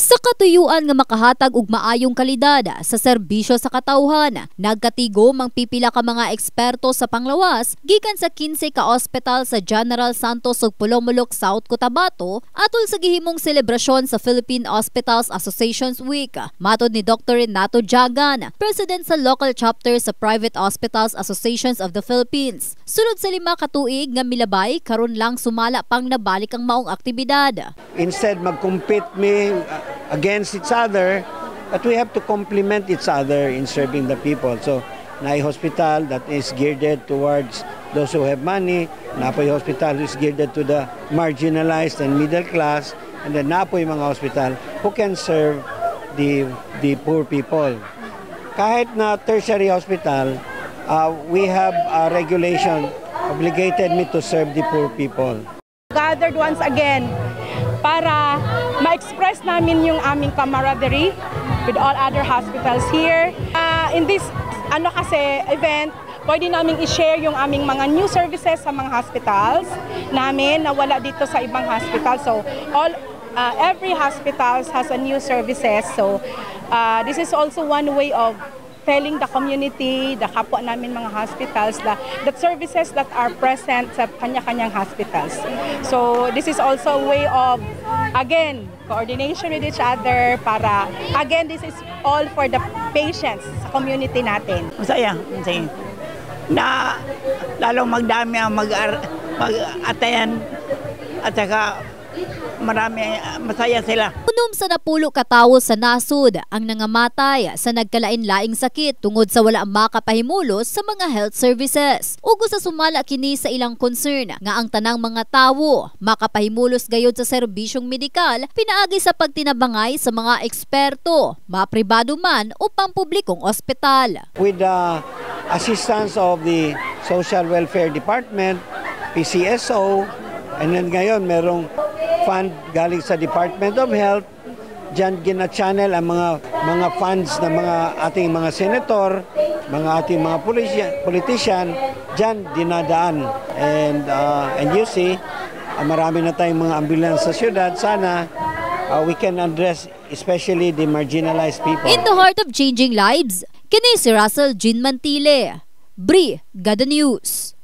Sa katuyuan nga makahatag og maayong kalidad sa serbisyo sa katawhan, nagkatigo mang pipila ka mga eksperto sa panglawas gikan sa 15 ka ospital sa General Santos ug Pulomolok, South Cotabato atol sa gihimong selebrasyon sa Philippine Hospitals Associations Week. Matod ni Dr. Renato Jagan, President sa local chapter sa Private Hospitals Associations of the Philippines. Sulod sa 5 ka tuig nga milabay, karon lang sumala pang nabalik ang maong aktibidad. Instead mag-compete against each other, but we have to complement each other in serving the people. So, naay hospital that is geared towards those who have money, napoy hospital who is geared to the marginalized and middle class, and then napoy mga hospital who can serve the poor people. Kahit na tertiary hospital, we have a regulation obligated me to serve the poor people. Gathered once again para ma-express namin yung aming camaraderie with all other hospitals here. In this event, pwede namin i-share yung aming mga new services sa mga hospitals namin na wala dito sa ibang hospital. So every hospital has a new services. So this is also one way of telling the community, the kapwa namin mga hospitals, the services that are present sa kanya-kanyang hospitals. So this is also a way of, again, coordination with each other para, again, this is all for the patients sa community natin. Masaya. Na lalong magdami ang mag-atayan at saka marami, masaya sila. Unom sa napulo ka tawo sa nasud ang nangamatay sa nagkalain-laing sakit tungod sa wala makapahimulos sa mga health services. Ugo sa sumala kini sa ilang concern nga ang tanang mga tawo makapahimulos gayud sa serbisyong medikal pinaagi sa pagtinabangay sa mga eksperto, mapribado man o pampublikong ospital. With the assistance of the Social Welfare Department, PCSO, and then ngayon merong fund galing sa Department of Health, diyan gina-channel ang mga funds ng mga ating mga senator, mga ating mga politician, diyan dinadaan. And you see, marami na tayong mga ambulance sa syudad. Sana we can address especially the marginalized people. In the heart of changing lives, kini si Russell Jean Mantile, Brigada News.